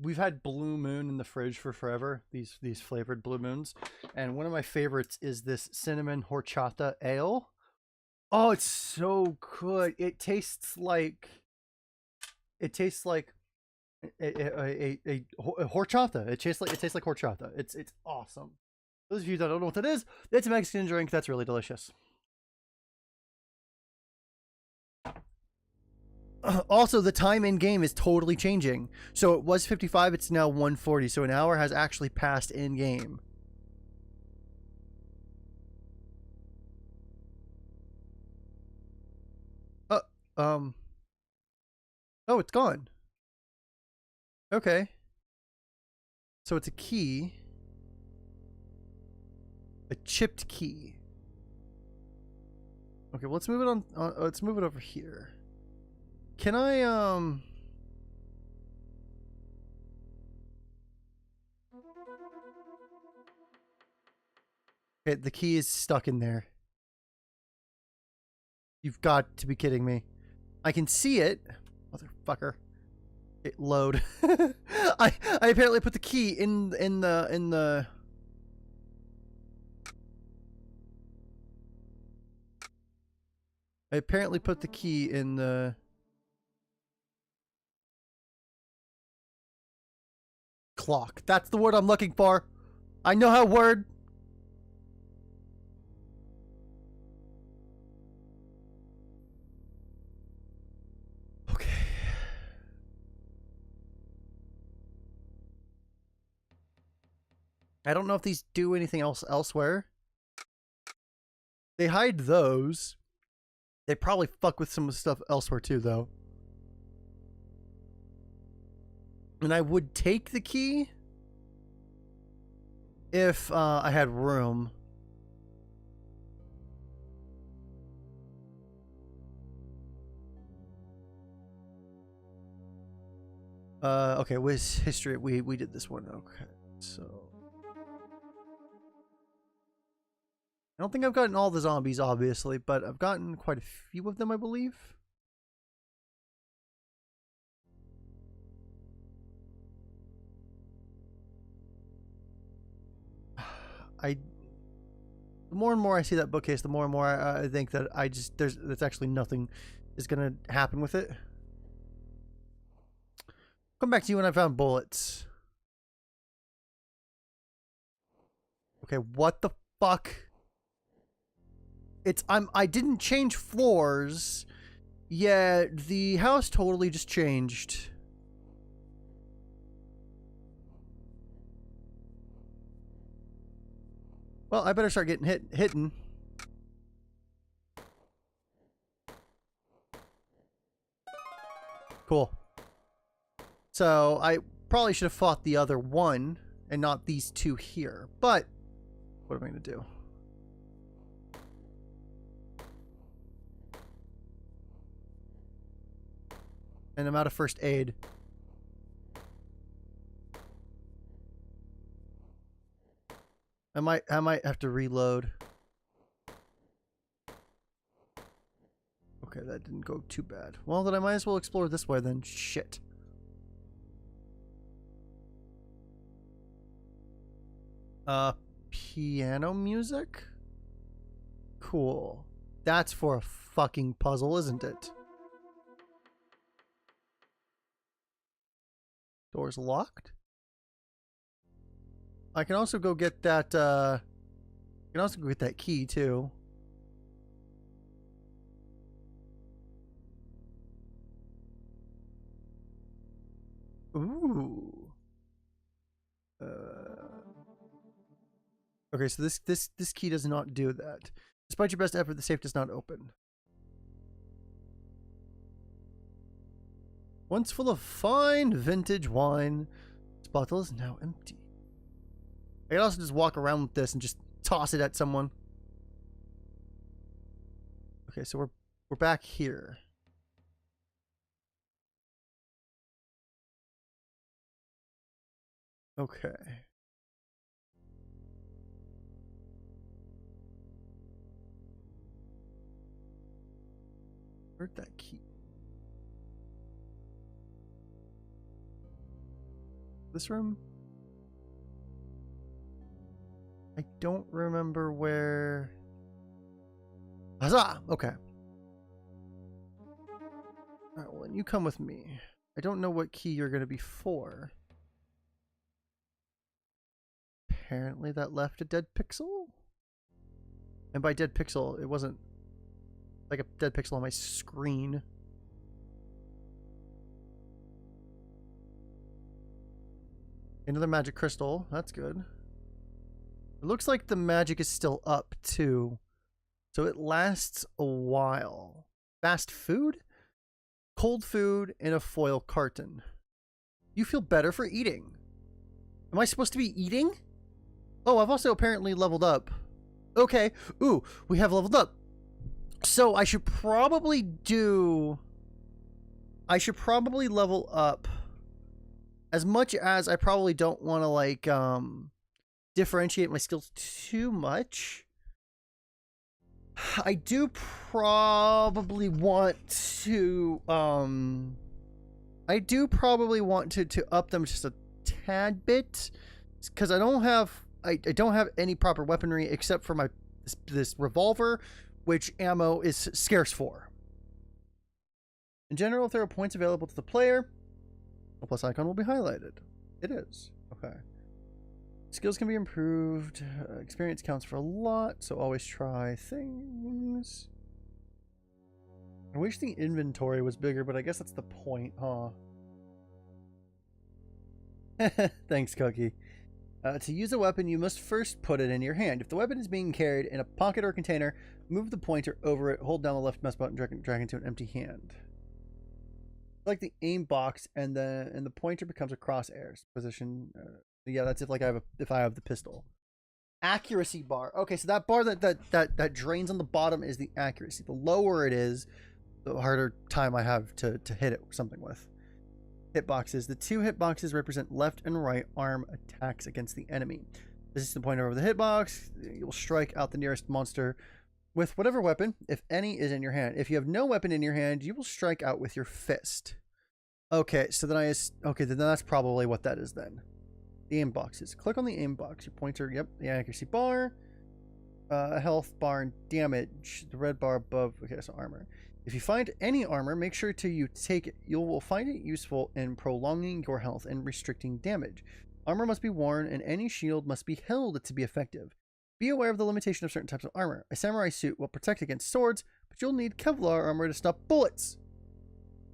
we've had Blue Moon in the fridge for forever. These flavored Blue Moons, and one of my favorites is this cinnamon horchata ale. Oh, it's so good. It tastes like a horchata. It tastes like horchata. It's awesome. Those of you that don't know what that is, it's a Mexican drink that's really delicious. Also, the time in game is totally changing. So it was 55, it's now 140. So an hour has actually passed in game. Um. Oh, it's gone. Okay. So it's a key. A chipped key. Okay, well, let's move it on. Let's move it over here. Can I, Okay, the key is stuck in there. You've got to be kidding me. I can see it. Motherfucker. It load. I apparently put the key in the I apparently put the key in the clock. That's the word I'm looking for. I know how word. Okay. I don't know if these do anything else elsewhere. They hide those. They probably fuck with some stuff elsewhere too, though. And I would take the key if I had room. Okay, with history, we did this one. Okay, so I don't think I've gotten all the zombies, obviously, but I've gotten quite a few of them, I believe. The more and more I see that bookcase, the more and more I think that there's actually nothing is gonna happen with it. Come back to you when I found bullets. Okay, what the fuck? I didn't change floors. Yeah, the house totally just changed. Well, I better start getting hidden. Cool. So I probably should have fought the other one and not these two here. But what am I going to do? And I'm out of first aid. I might have to reload. Okay, that didn't go too bad. Well, then I might as well explore this way then. Shit. Piano music? Cool. That's for a fucking puzzle, isn't it? Door's locked? I can also go get that, I can also go get that key, too. Ooh. Okay, so this key does not do that. Despite your best effort, the safe does not open. Once full of fine vintage wine, this bottle is now empty. I can also just walk around with this and just toss it at someone. Okay, so we're back here. Okay. Where'd that key? This room? I don't remember where... Huzzah! Okay. Alright, well, then you come with me. I don't know what key you're going to be for. Apparently that left a dead pixel? And by dead pixel, it wasn't like a dead pixel on my screen. Another magic crystal. That's good. It looks like the magic is still up, too. So it lasts a while. Fast food? Cold food in a foil carton. You feel better for eating. Am I supposed to be eating? Oh, I've also apparently leveled up. Okay. Ooh, we have leveled up. So I should probably do... I should probably level up. As much as I probably don't want to, like, differentiate my skills too much. I do probably want to, I do probably want to up them just a tad bit. Because I don't have any proper weaponry except for this revolver, which ammo is scarce for. In general, if there are points available to the player, a plus icon will be highlighted. It is. Okay. Skills can be improved. Experience counts for a lot, so always try things. I wish the inventory was bigger, but I guess that's the point, huh? Thanks, Cookie. To use a weapon, you must first put it in your hand. If the weapon is being carried in a pocket or container, move the pointer over it, hold down the left mouse button, drag into an empty hand. Like the aim box, and the pointer becomes a crosshair position. Yeah, that's if I have the pistol. Accuracy bar. Okay, so that bar that drains on the bottom is the accuracy. The lower it is, the harder time I have to hit it or something with. Hitboxes. The two hitboxes represent left and right arm attacks against the enemy. This is the pointer over the hitbox. You'll strike out the nearest monster with whatever weapon, if any, is in your hand. If you have no weapon in your hand, you will strike out with your fist. Okay, so then then that's probably what that is then. The aim boxes. Click on the aim box. Your pointer, yep, the accuracy bar, health bar, and damage. The red bar above, okay, so armor. If you find any armor, make sure you take it. You will find it useful in prolonging your health and restricting damage. Armor must be worn, and any shield must be held to be effective. Be aware of the limitation of certain types of armor. A samurai suit will protect against swords, but you'll need Kevlar armor to stop bullets.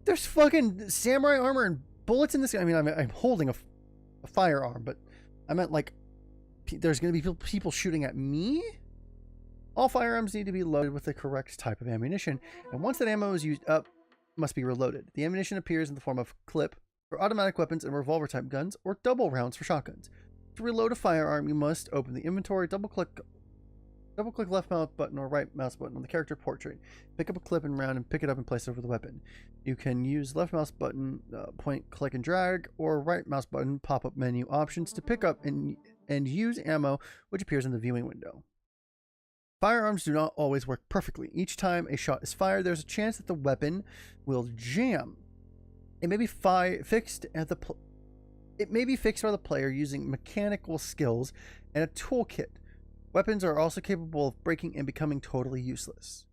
There's fucking samurai armor and bullets in this. I mean, I'm holding a firearm, but I meant like there's going to be people shooting at me. All firearms need to be loaded with the correct type of ammunition, and once that ammo is used up, it must be reloaded. The ammunition appears in the form of clip for automatic weapons and revolver type guns, or double rounds for shotguns. To reload a firearm, you must open the inventory, double click left mouse button or right mouse button on the character portrait. Pick up a clip and round and pick it up and place it over the weapon. You can use left mouse button, point, click, and drag, or right mouse button pop-up menu options to pick up and use ammo, which appears in the viewing window. Firearms do not always work perfectly. Each time a shot is fired, there's a chance that the weapon will jam. It may be fixed by the player using mechanical skills and a toolkit. Weapons are also capable of breaking and becoming totally useless.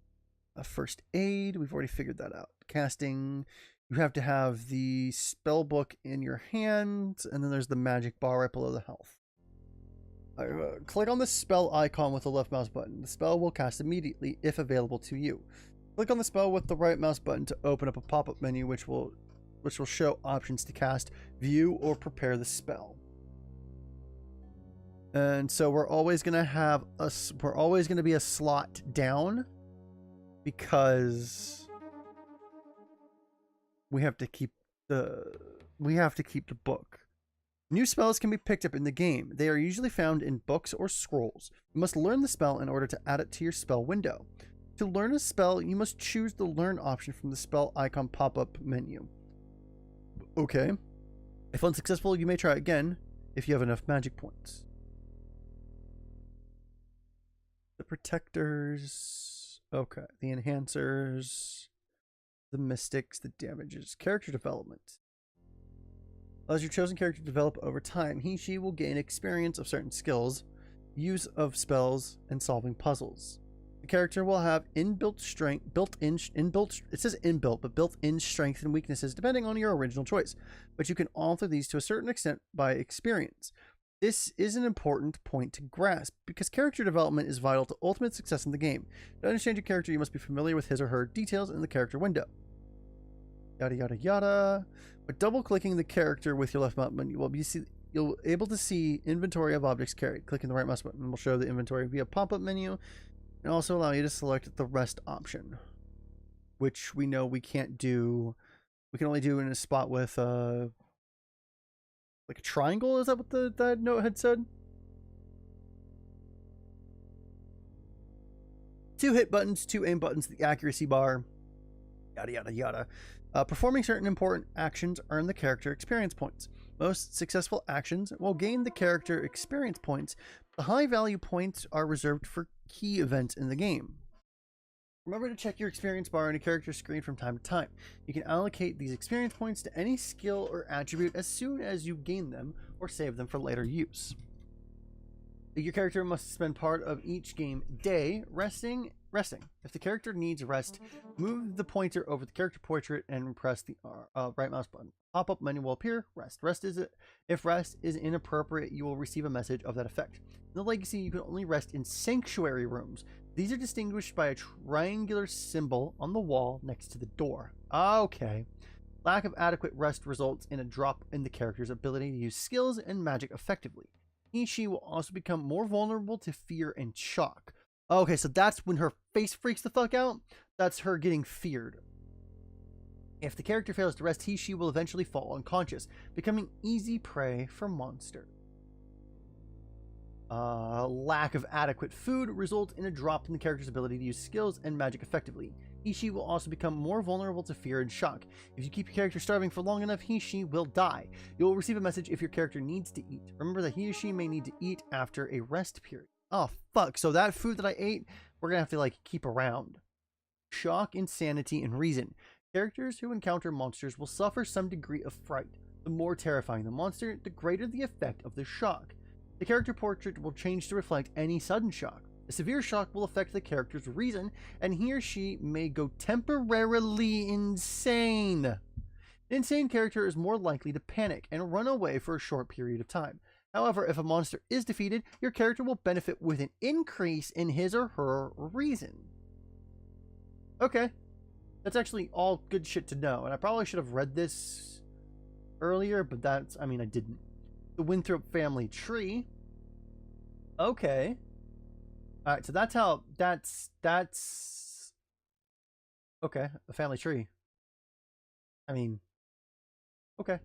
First aid, we've already figured that out. Casting, you have to have the spell book in your hand, and then there's the magic bar right below the health. Click on the spell icon with the left mouse button. The spell will cast immediately if available to you. Click on the spell with the right mouse button to open up a pop-up menu which will show options to cast, view, or prepare the spell. And so we're always going to be a slot down because we have to keep the book. New spells can be picked up in the game. They are usually found in books or scrolls. You must learn the spell in order to add it to your spell window. To learn a spell, you must choose the learn option from the spell icon pop-up menu. Okay. If unsuccessful, you may try again if you have enough magic points. The protectors. Okay. The enhancers. The mystics. The damages. Character development. As your chosen character develop over time, he/she will gain experience of certain skills, use of spells, and solving puzzles. The character will have inbuilt strength, it says inbuilt, but built-in strength and weaknesses depending on your original choice, but you can alter these to a certain extent by experience. This is an important point to grasp because character development is vital to ultimate success in the game. To understand your character, you must be familiar with his or her details in the character window. Yada yada yada. But double-clicking the character with your left mouse button, you'll be able to see inventory of objects carried. Clicking the right mouse button will show the inventory via pop-up menu and also allow you to select the rest option, which we know we can't do. We can only do in a spot with like a triangle. Is that what that note had said? 2 hit buttons, 2 aim buttons, the accuracy bar, yada yada yada. Performing certain important actions earn the character experience points. Most successful actions will gain the character experience points. The high value points are reserved for key events in the game. Remember to check your experience bar on a character screen from time to time. You can allocate these experience points to any skill or attribute as soon as you gain them or save them for later use. Your character must spend part of each game day resting. If the character needs rest, move the pointer over the character portrait and press the right mouse button. Pop-up menu will appear. If rest is inappropriate, you will receive a message of that effect. In the Legacy, you can only rest in sanctuary rooms. These are distinguished by a triangular symbol on the wall next to the door. Okay. Lack of adequate rest results in a drop in the character's ability to use skills and magic effectively. He/she will also become more vulnerable to fear and shock. Okay, so that's when her face freaks the fuck out. That's her getting feared. If the character fails to rest, he/she will eventually fall unconscious, becoming easy prey for monsters. Lack of adequate food results in a drop in the character's ability to use skills and magic effectively. He/she will also become more vulnerable to fear and shock. If you keep your character starving for long enough, he/she will die. You will receive a message if your character needs to eat. Remember that he or she may need to eat after a rest period. Oh, fuck. So that food that I ate, we're going to have to, like, keep around. Shock, insanity, and reason. Characters who encounter monsters will suffer some degree of fright. The more terrifying the monster, the greater the effect of the shock. The character portrait will change to reflect any sudden shock. A severe shock will affect the character's reason, and he or she may go temporarily insane. An insane character is more likely to panic and run away for a short period of time. However, if a monster is defeated, your character will benefit with an increase in his or her reason. Okay. That's actually all good shit to know, and I probably should have read this earlier, but that's, I mean, I didn't. The Winthrop family tree. Okay. Alright, so that's how, that's... Okay, the family tree. I mean, okay.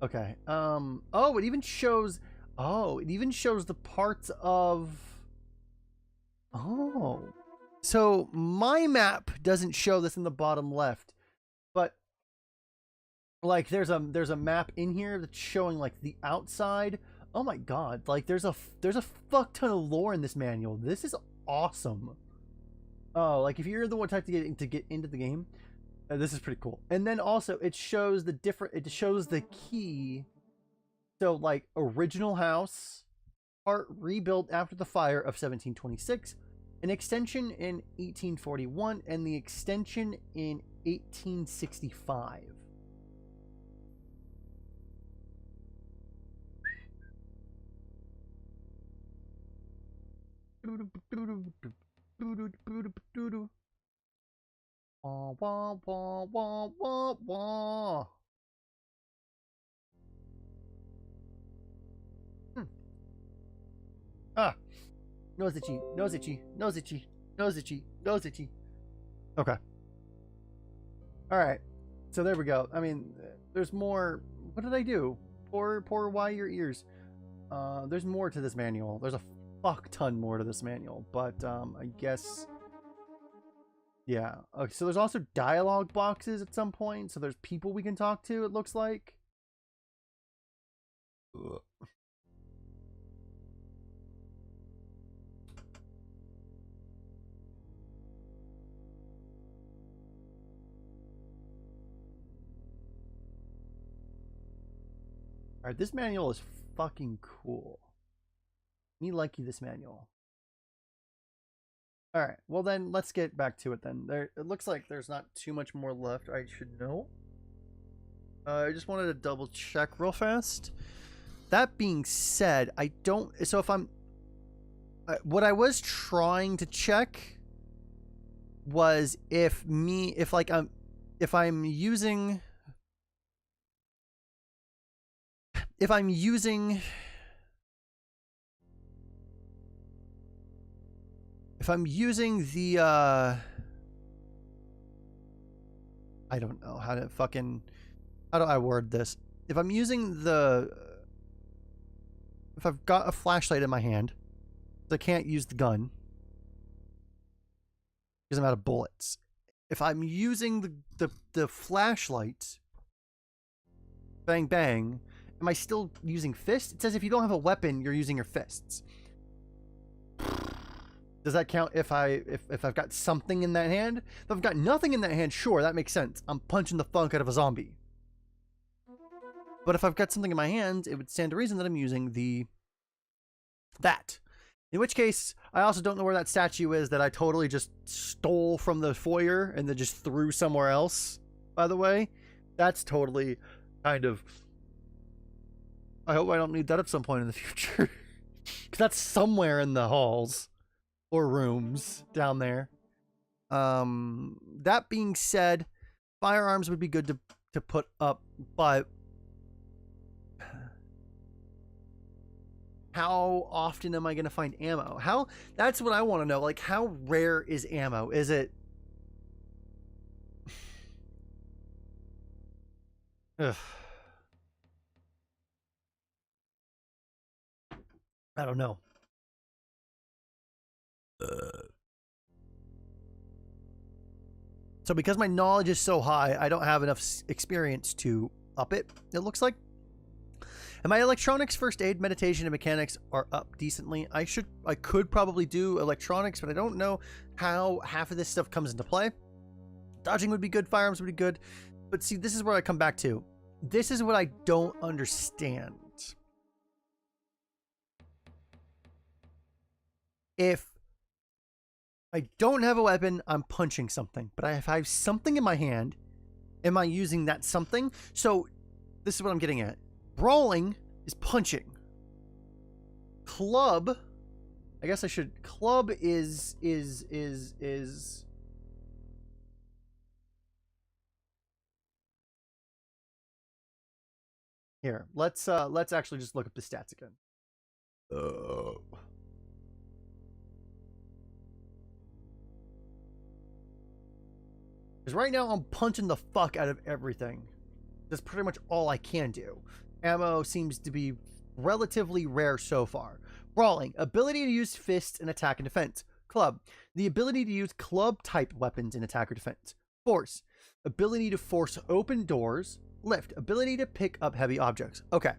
Okay. Oh, it even shows. Oh, it even shows the parts of. Oh. So my map doesn't show this in the bottom left, but like there's a map in here that's showing like the outside. Oh my god! Like there's a fuck ton of lore in this manual. This is awesome. Oh, like if you're the one type to get into the game, this is pretty cool. And then also it shows the different. It shows the key. So like original house, part rebuilt after the fire of 1726. An extension in 1841 and the extension in 1865. Ah. Nose itchy, nose itchy, nose itchy, nose itchy, nose itchy. Okay. Alright. So there we go. I mean, there's more. What did I do? Poor Y your ears. There's more to this manual. There's a fuck ton more to this manual, but I guess. Yeah. Okay, so there's also dialogue boxes at some point. So there's people we can talk to, it looks like. Ugh. Alright, this manual is fucking cool. Me likey this manual. Alright, well then, let's get back to it then. It looks like there's not too much more left I should know. I just wanted to double check real fast. That being said, I don't... So if I'm... what I was trying to check was if I'm using... If I'm using the I don't know how to fucking, how do I word this? If I'm using if I've got a flashlight in my hand, I can't use the gun because I'm out of bullets. If I'm using the flashlight, bang bang, am I still using fists? It says if you don't have a weapon, you're using your fists. Does that count if I've got something in that hand? If I've got nothing in that hand, sure, that makes sense. I'm punching the funk out of a zombie. But if I've got something in my hand, it would stand to reason that I'm using that. In which case, I also don't know where that statue is that I totally just stole from the foyer and then just threw somewhere else, by the way. That's totally kind of... I hope I don't need that at some point in the future. Because that's somewhere in the halls or rooms down there. That being said, firearms would be good to put up, but how often am I going to find ammo? That's what I want to know. Like, how rare is ammo? Is it... Ugh. I don't know. So because my knowledge is so high, I don't have enough experience to up it, it looks like. And my electronics, first aid, meditation, and mechanics are up decently. I could probably do electronics, but I don't know how half of this stuff comes into play. Dodging would be good, firearms would be good. But see, this is where I come back to. This is what I don't understand. If I don't have a weapon, I'm punching something. But if I have something in my hand, am I using that something? So this is what I'm getting at. Brawling is punching. Club, I guess I should. Club is. Here, let's actually just look up the stats again. Oh. Because right now I'm punching the fuck out of everything. That's pretty much all I can do. Ammo seems to be relatively rare so far. Brawling, ability to use fists in attack and defense. Club, the ability to use club type weapons in attack or defense. Force, ability to force open doors. Lift, ability to pick up heavy objects. Okay.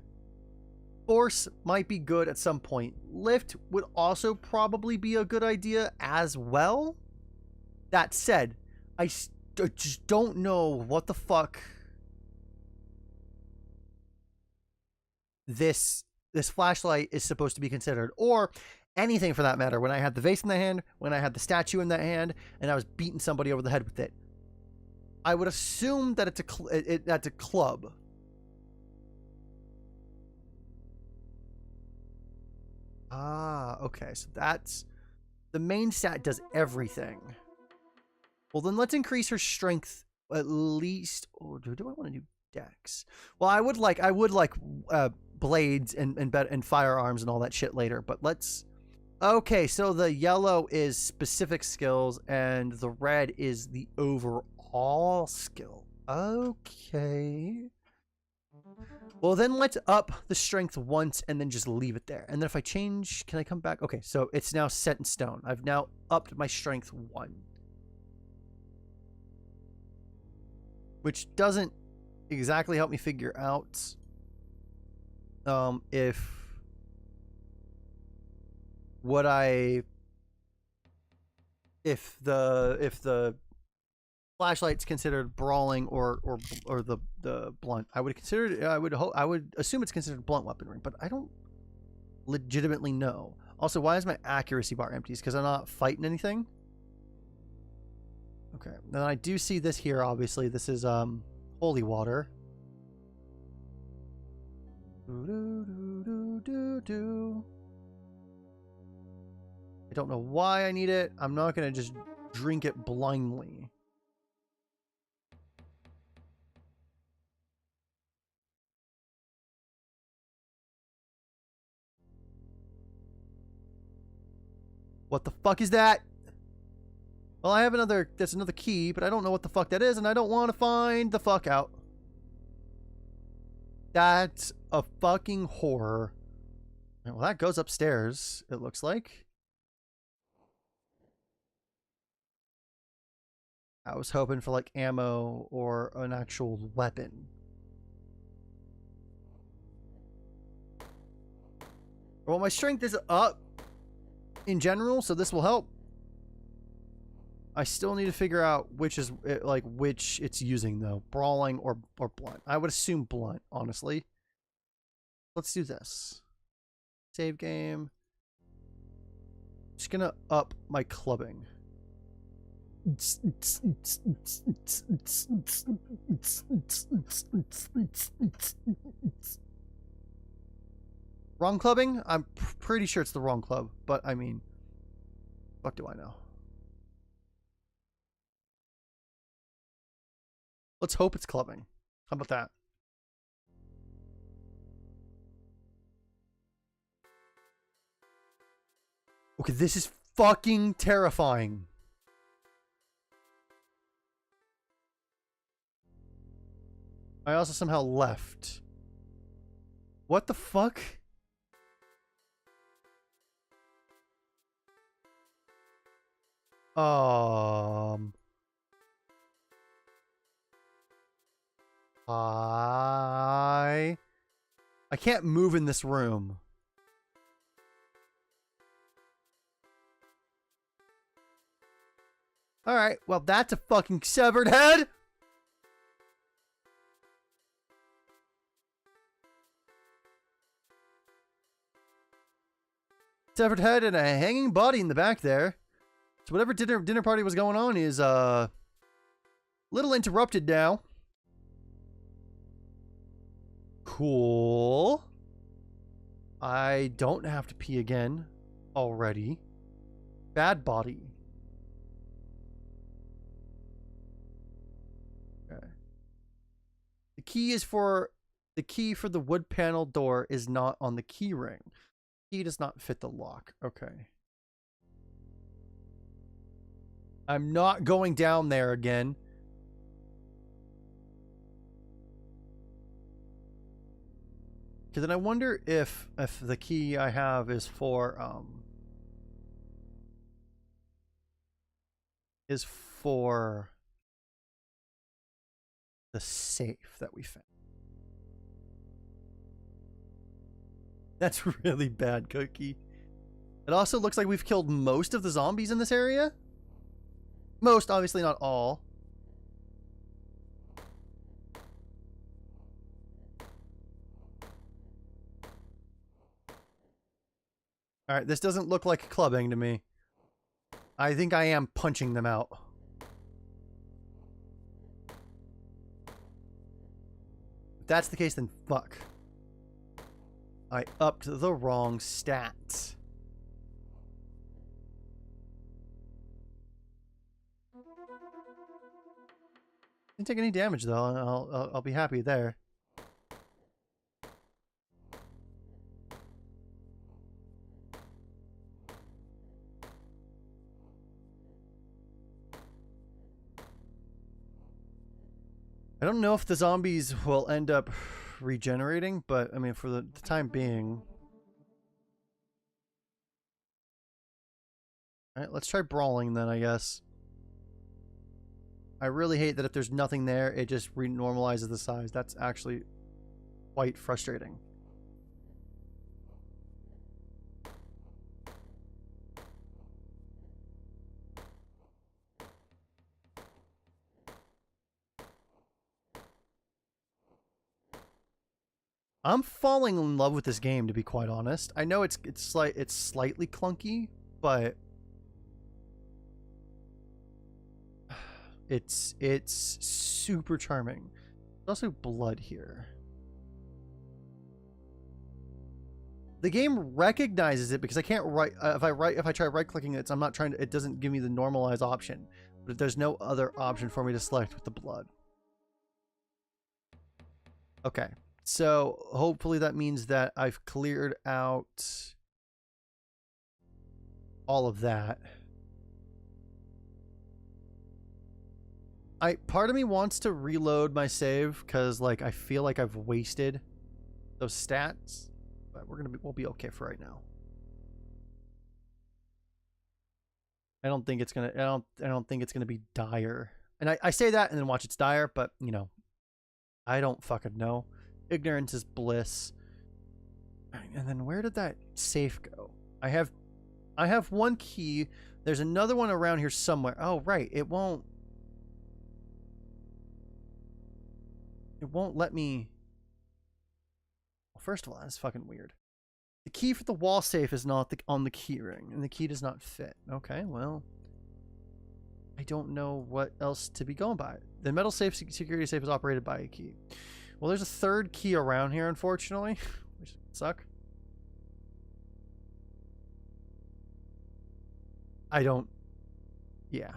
Force might be good at some point. Lift would also probably be a good idea as well. That said, I just don't know what the fuck this flashlight is supposed to be considered, or anything for that matter. When I had the vase in the hand, when I had the statue in that hand, and I was beating somebody over the head with it, I would assume that that's a club. Ah, okay. So that's the main stat does everything. Well, then let's increase her strength at least. Or do I want to do dex? Well, I would like blades and firearms and all that shit later. But let's. Okay, so the yellow is specific skills, and the red is the overall skill. Okay. Well, then let's up the strength once and then just leave it there. And then if I change, can I come back? Okay, so it's now set in stone. I've now upped my strength 1. Which doesn't exactly help me figure out if the flashlight's considered brawling or the blunt. I would assume it's considered blunt weaponry, but I don't legitimately know. Also, why is my accuracy bar empty? Because I'm not fighting anything. Okay, then I do see this here. Obviously, this is holy water. I don't know why I need it. I'm not gonna just drink it blindly. What the fuck is that? Well, I have that's another key, but I don't know what the fuck that is, and I don't want to find the fuck out. That's a fucking horror. Well, that goes upstairs, it looks like. I was hoping for like ammo or an actual weapon. Well, my strength is up in general, so this will help. I still need to figure out which it's using though, brawling or blunt. I would assume blunt, honestly. Let's do this. Save game. Just gonna up my clubbing. Wrong clubbing? I'm pretty sure it's the wrong club, but I mean, fuck do I know? Let's hope it's clubbing. How about that? Okay, this is fucking terrifying. I also somehow left. What the fuck? I can't move in this room. Alright, well that's a fucking severed head! Severed head and a hanging body in the back there. So whatever dinner party was going on is little interrupted now. Cool. I don't have to pee again already. Bad body. Okay. The key for the wood panel door is not on the key ring. Key does not fit the lock. Okay. I'm not going down there again. Okay, then I wonder if the key I have is for the safe that we found. That's really bad, Cookie. It also looks like we've killed most of the zombies in this area. Most, obviously not all. Alright, this doesn't look like clubbing to me. I think I am punching them out. If that's the case, then fuck. I upped the wrong stat. Didn't take any damage though. I'll be happy there. I don't know if the zombies will end up regenerating, but I mean, for the time being. Alright, let's try brawling then, I guess. I really hate that if there's nothing there, it just renormalizes the size. That's actually quite frustrating. I'm falling in love with this game, to be quite honest. I know it's slightly clunky, but it's super charming. There's also blood here. The game recognizes it because I can't write if I try right clicking it, I'm not trying to, it doesn't give me the normalize option. But there's no other option for me to select with the blood. Okay. So hopefully that means that I've cleared out all of that. Part of me wants to reload my save because like I feel like I've wasted those stats, but we'll be okay for right now. I don't think it's gonna be dire. And I say that and then watch it's dire, but you know, I don't fucking know. Ignorance is bliss. And then where did that safe go? I have one key. There's another one around here somewhere. Oh right, it won't let me. Well, first of all, that's fucking weird. The key for the wall safe is not on the key ring, and the key does not fit. Okay, well, I don't know what else to be going by. The metal safe security safe is operated by a key. Well, there's a third key around here, unfortunately, which suck. I don't. Yeah.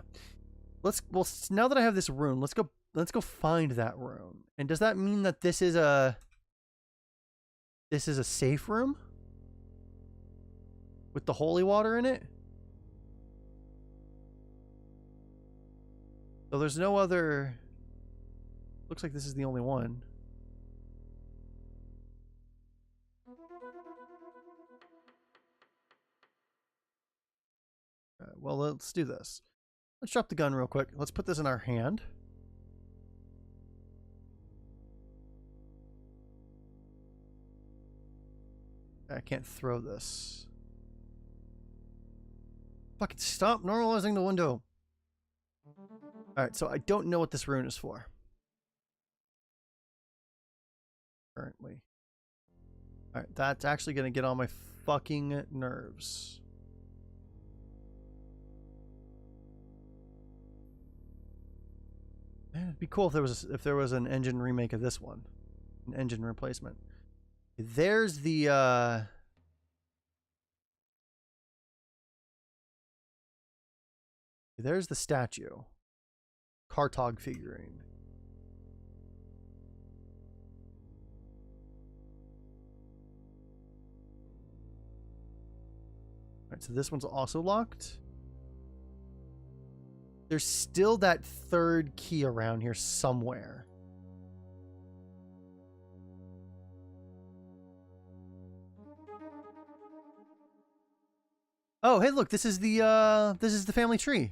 Well, now that I have this room, let's go find that room. And does that mean that this is a safe room with the holy water in it? So there's no other. Looks like this is the only one. Well, let's do this. Let's drop the gun real quick. Let's put this in our hand. I can't throw this. Fucking stop normalizing the window. Alright, so I don't know what this rune is for. Currently. Alright, that's actually going to get on my fucking nerves. Man, it'd be cool if there was an engine remake of this one. An engine replacement. There's the statue. Kartog figurine. Alright, so this one's also locked. There's still that third key around here somewhere. Oh, hey, look, this is the family tree.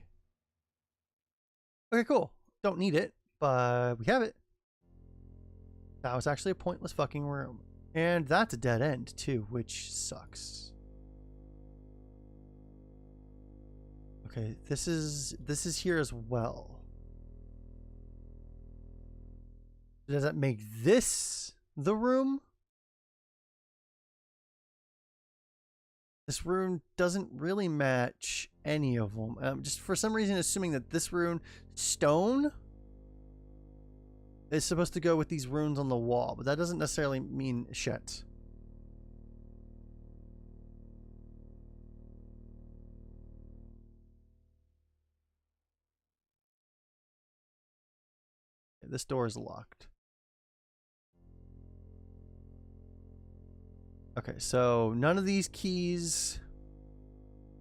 Okay, cool. Don't need it, but we have it. That was actually a pointless fucking room. And that's a dead end, too, which sucks. Okay, this is here as well. Does that make this the room? This rune doesn't really match any of them. I'm just for some reason assuming that this rune, stone, is supposed to go with these runes on the wall, but that doesn't necessarily mean shit. This door is locked. Okay, so none of these keys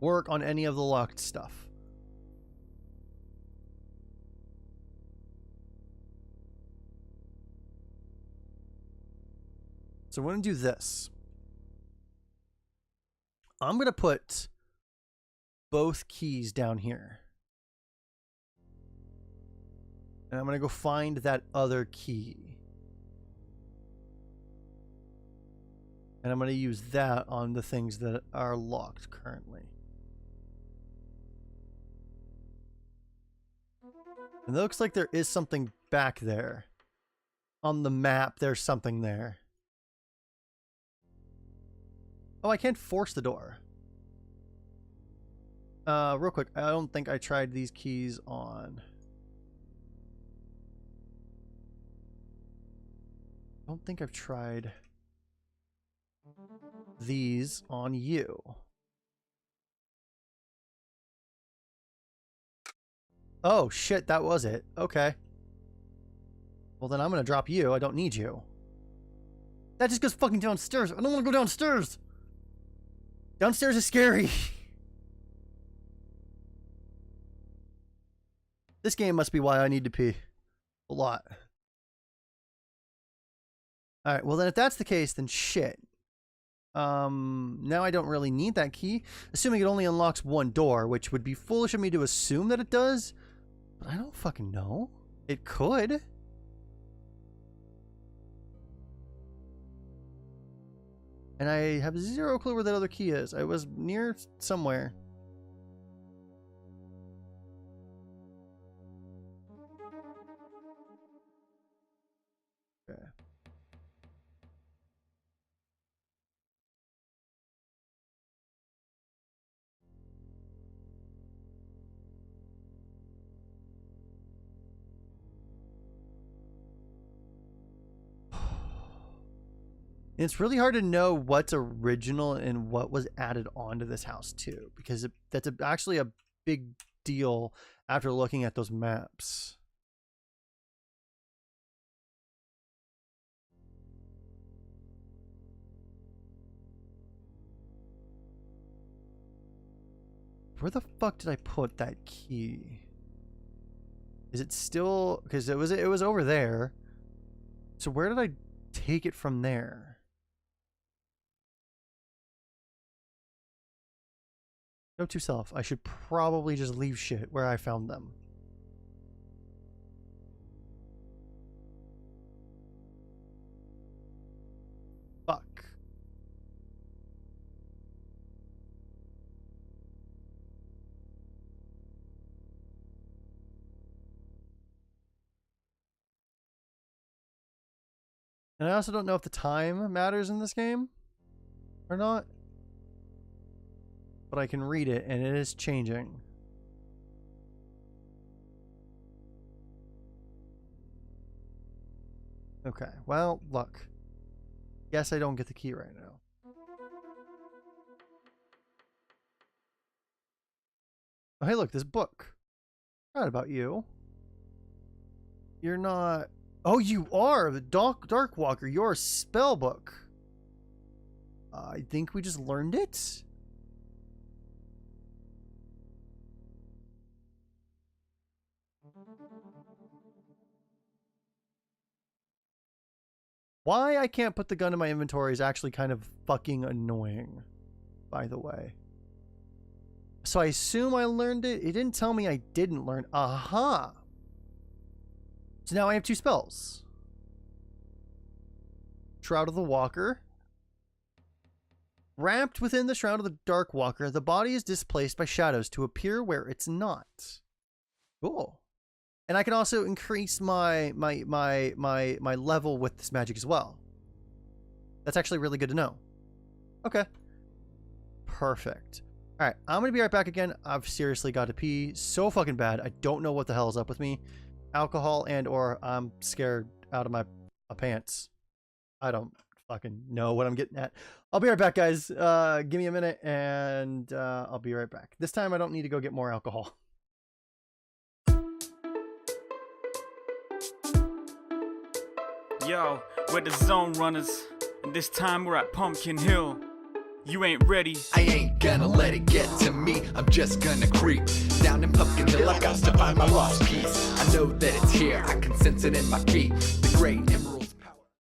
work on any of the locked stuff. So I'm going to do this. I'm going to put both keys down here. And I'm going to go find that other key. And I'm going to use that on the things that are locked currently. And it looks like there is something back there. On the map, there's something there. Oh, I can't force the door. Real quick, I don't think I tried these keys on. I don't think I've tried these on you. Oh shit, that was it. Okay. Well then I'm gonna drop you. I don't need you. That just goes fucking downstairs. I don't want to go downstairs. Downstairs is scary. This game must be why I need to pee. A lot. Alright, well then if that's the case, then shit. Now I don't really need that key. Assuming it only unlocks one door, which would be foolish of me to assume that it does. But I don't fucking know. It could. And I have zero clue where that other key is. I was near somewhere. Okay. It's really hard to know what's original and what was added onto this house too, because that's actually a big deal after looking at those maps. Where the fuck did I put that key? Is it still, because it was over there. So where did I take it from there? Note to self, I should probably just leave shit where I found them. Fuck. And I also don't know if the time matters in this game or not. But I can read it, and it is changing. Okay, well, look. Guess I don't get the key right now. Oh, hey, look, this book. Not about you. You're not... Oh, you are! The Dark Walker. You're a spell book. I think we just learned it? Why I can't put the gun in my inventory is actually kind of fucking annoying, by the way. So I assume I learned it. It didn't tell me I didn't learn. Aha! So now I have 2 spells. Shroud of the Walker. Wrapped within the Shroud of the Dark Walker, the body is displaced by shadows to appear where it's not. Cool. And I can also increase my level with this magic as well. That's actually really good to know. Okay. Perfect. Alright, I'm going to be right back again. I've seriously got to pee so fucking bad. I don't know what the hell is up with me. Alcohol and or I'm scared out of my pants. I don't fucking know what I'm getting at. I'll be right back, guys. Give me a minute and I'll be right back. This time I don't need to go get more alcohol. Yo, we're the Zone Runners, and this time we're at Pumpkin Hill. You ain't ready. I ain't gonna let it get to me. I'm just gonna creep down in Pumpkin Hill. I got to find my lost piece. I know that it's here. I can sense it in my feet. The great emerald.